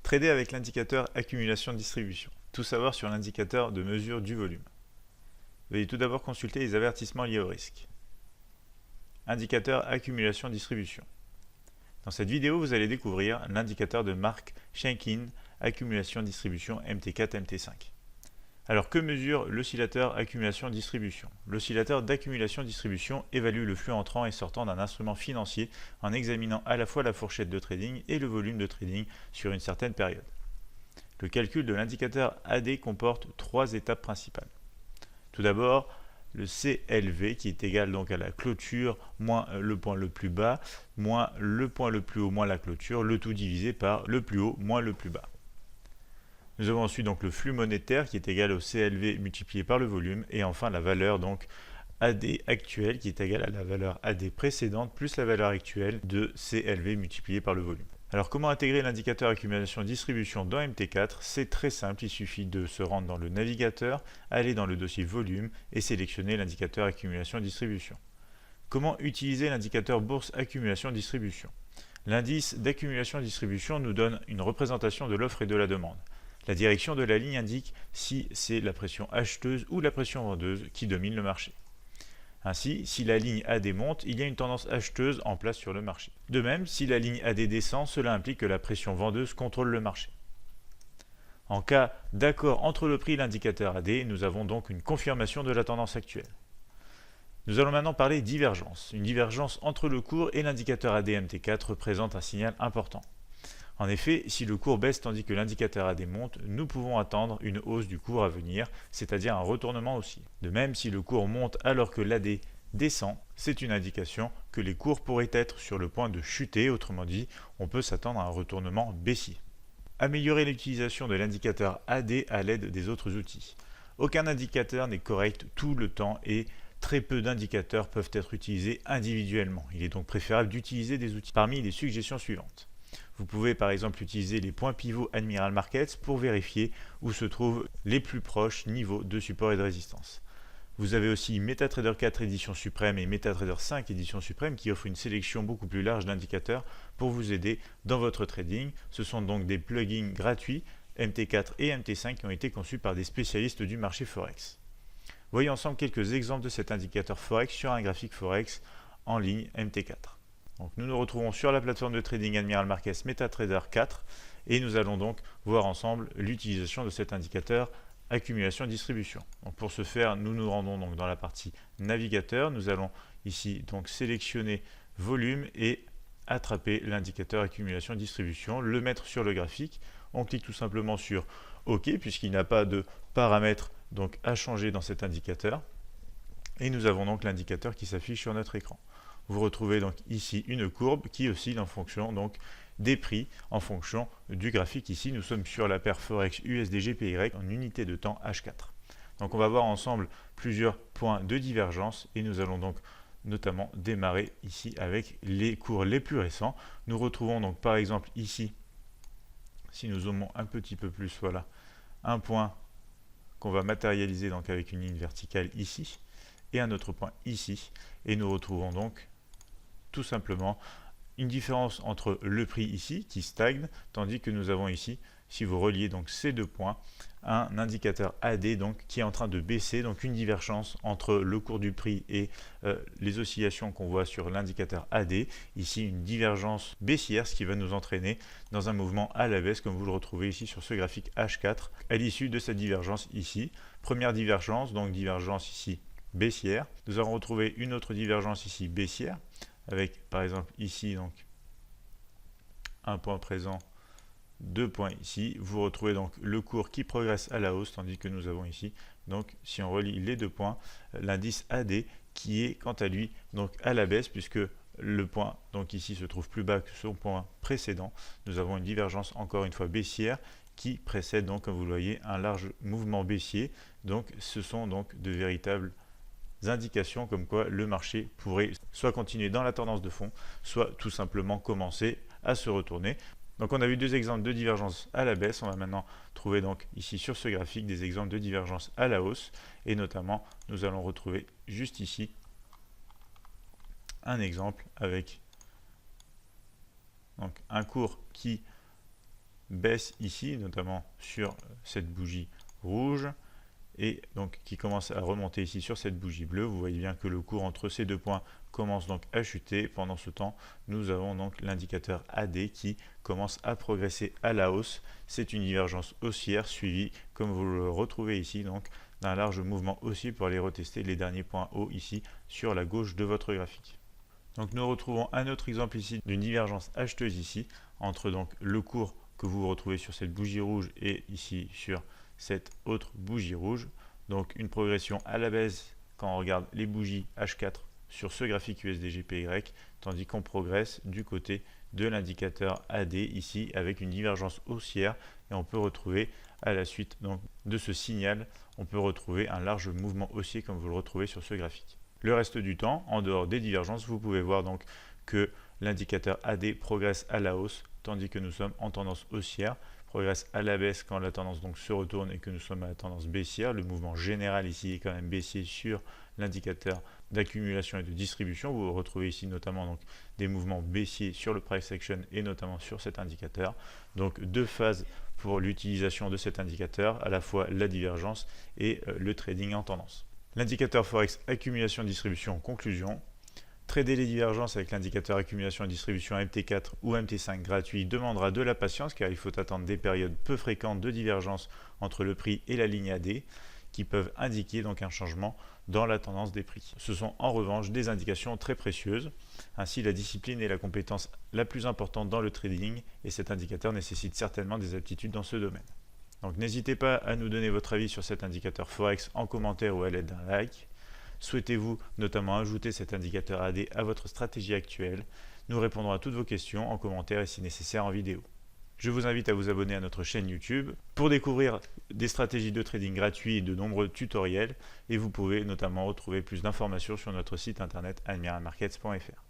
Trader avec l'indicateur accumulation-distribution. Tout savoir sur l'indicateur de mesure du volume. Veuillez tout d'abord consulter les avertissements liés au risque. Indicateur accumulation-distribution. Dans cette vidéo, vous allez découvrir l'indicateur de Mark Shankin accumulation-distribution MT4-MT5. Alors que mesure l'oscillateur accumulation-distribution? L'oscillateur d'accumulation-distribution évalue le flux entrant et sortant d'un instrument financier en examinant à la fois la fourchette de trading et le volume de trading sur une certaine période. Le calcul de l'indicateur AD comporte trois étapes principales. Tout d'abord, le CLV qui est égal donc à la clôture moins le point le plus bas moins le point le plus haut moins la clôture, le tout divisé par le plus haut moins le plus bas. Nous avons ensuite donc le flux monétaire qui est égal au CLV multiplié par le volume et enfin la valeur donc AD actuelle qui est égale à la valeur AD précédente plus la valeur actuelle de CLV multiplié par le volume. Alors comment intégrer l'indicateur accumulation-distribution dans MT4? C'est très simple, il suffit de se rendre dans le navigateur, aller dans le dossier volume et sélectionner l'indicateur accumulation-distribution. Comment utiliser l'indicateur bourse accumulation-distribution? L'indice d'accumulation-distribution nous donne une représentation de l'offre et de la demande. La direction de la ligne indique si c'est la pression acheteuse ou la pression vendeuse qui domine le marché. Ainsi, si la ligne AD monte, il y a une tendance acheteuse en place sur le marché. De même, si la ligne AD descend, cela implique que la pression vendeuse contrôle le marché. En cas d'accord entre le prix et l'indicateur AD, nous avons donc une confirmation de la tendance actuelle. Nous allons maintenant parler divergence. Une divergence entre le cours et l'indicateur AD MT4 représente un signal important. En effet, si le cours baisse tandis que l'indicateur AD monte, nous pouvons attendre une hausse du cours à venir, c'est-à-dire un retournement haussier. De même, si le cours monte alors que l'AD descend, c'est une indication que les cours pourraient être sur le point de chuter, autrement dit, on peut s'attendre à un retournement baissier. Améliorer l'utilisation de l'indicateur AD à l'aide des autres outils. Aucun indicateur n'est correct tout le temps et très peu d'indicateurs peuvent être utilisés individuellement. Il est donc préférable d'utiliser des outils. Parmi les suggestions suivantes. Vous pouvez par exemple utiliser les points pivots Admiral Markets pour vérifier où se trouvent les plus proches niveaux de support et de résistance. Vous avez aussi MetaTrader 4 édition suprême et MetaTrader 5 édition suprême qui offrent une sélection beaucoup plus large d'indicateurs pour vous aider dans votre trading. Ce sont donc des plugins gratuits MT4 et MT5 qui ont été conçus par des spécialistes du marché Forex. Voyons ensemble quelques exemples de cet indicateur Forex sur un graphique Forex en ligne MT4. Donc nous nous retrouvons sur la plateforme de trading Admiral Markets MetaTrader 4 et nous allons donc voir ensemble l'utilisation de cet indicateur accumulation-distribution. Donc pour ce faire, nous nous rendons donc dans la partie navigateur. Nous allons ici donc sélectionner volume et attraper l'indicateur accumulation-distribution, le mettre sur le graphique. On clique tout simplement sur OK puisqu'il n'y a pas de paramètres donc à changer dans cet indicateur. Et nous avons donc l'indicateur qui s'affiche sur notre écran. Vous retrouvez donc ici une courbe qui oscille en fonction donc des prix, en fonction du graphique. Ici, nous sommes sur la paire Forex USD-GPY en unité de temps H4. Donc on va voir ensemble plusieurs points de divergence et nous allons donc notamment démarrer ici avec les cours les plus récents. Nous retrouvons donc par exemple ici, si nous zoomons un petit peu plus, voilà, un point qu'on va matérialiser donc avec une ligne verticale ici et un autre point ici et nous retrouvons donc tout simplement une différence entre le prix ici qui stagne, tandis que nous avons ici, si vous reliez donc ces deux points, un indicateur AD donc qui est en train de baisser, donc une divergence entre le cours du prix et les oscillations qu'on voit sur l'indicateur AD. Ici une divergence baissière, ce qui va nous entraîner dans un mouvement à la baisse, comme vous le retrouvez ici sur ce graphique H4, à l'issue de cette divergence ici. Première divergence, donc divergence ici baissière. Nous allons retrouver une autre divergence ici baissière, avec par exemple ici donc un point présent, deux points ici. Vous retrouvez donc le cours qui progresse à la hausse, tandis que nous avons ici, donc si on relie les deux points, l'indice AD qui est quant à lui donc à la baisse, puisque le point donc ici se trouve plus bas que son point précédent. Nous avons une divergence encore une fois baissière qui précède donc, comme vous le voyez, un large mouvement baissier. Donc ce sont donc de véritables indications comme quoi le marché pourrait soit continuer dans la tendance de fond, soit tout simplement commencer à se retourner. Donc on a vu deux exemples de divergence à la baisse. On va maintenant trouver donc ici sur ce graphique des exemples de divergence à la hausse et notamment nous allons retrouver juste ici un exemple avec donc un cours qui baisse ici, notamment sur cette bougie rouge, et donc qui commence à remonter ici sur cette bougie bleue. Vous voyez bien que le cours entre ces deux points commence donc à chuter. Pendant ce temps, nous avons donc l'indicateur AD qui commence à progresser à la hausse. C'est une divergence haussière suivie, comme vous le retrouvez ici, donc d'un large mouvement haussier pour aller retester les derniers points hauts ici sur la gauche de votre graphique. Donc nous retrouvons un autre exemple ici d'une divergence acheteuse ici entre donc le cours que vous retrouvez sur cette bougie rouge et ici sur cette autre bougie rouge. Donc une progression à la baisse quand on regarde les bougies H4 sur ce graphique USD/GPY, tandis qu'on progresse du côté de l'indicateur AD ici avec une divergence haussière, et on peut retrouver à la suite donc de ce signal, on peut retrouver un large mouvement haussier comme vous le retrouvez sur ce graphique. Le reste du temps, en dehors des divergences, vous pouvez voir donc que l'indicateur AD progresse à la hausse, tandis que nous sommes en tendance haussière, progresse à la baisse quand la tendance donc se retourne et que nous sommes à la tendance baissière. Le mouvement général ici est quand même baissier sur l'indicateur d'accumulation et de distribution. Vous retrouvez ici notamment donc des mouvements baissiers sur le price action et notamment sur cet indicateur. Donc deux phases pour l'utilisation de cet indicateur, à la fois la divergence et le trading en tendance. L'indicateur Forex accumulation-distribution en conclusion. Trader les divergences avec l'indicateur accumulation et distribution MT4 ou MT5 gratuit demandera de la patience car il faut attendre des périodes peu fréquentes de divergence entre le prix et la ligne AD qui peuvent indiquer donc un changement dans la tendance des prix. Ce sont en revanche des indications très précieuses. Ainsi, la discipline est la compétence la plus importante dans le trading et cet indicateur nécessite certainement des aptitudes dans ce domaine. Donc n'hésitez pas à nous donner votre avis sur cet indicateur Forex en commentaire ou à l'aide d'un like. Souhaitez-vous notamment ajouter cet indicateur AD à votre stratégie actuelle? Nous répondrons à toutes vos questions en commentaire et si nécessaire en vidéo. Je vous invite à vous abonner à notre chaîne YouTube pour découvrir des stratégies de trading gratuits et de nombreux tutoriels, et vous pouvez notamment retrouver plus d'informations sur notre site internet admiralmarkets.fr.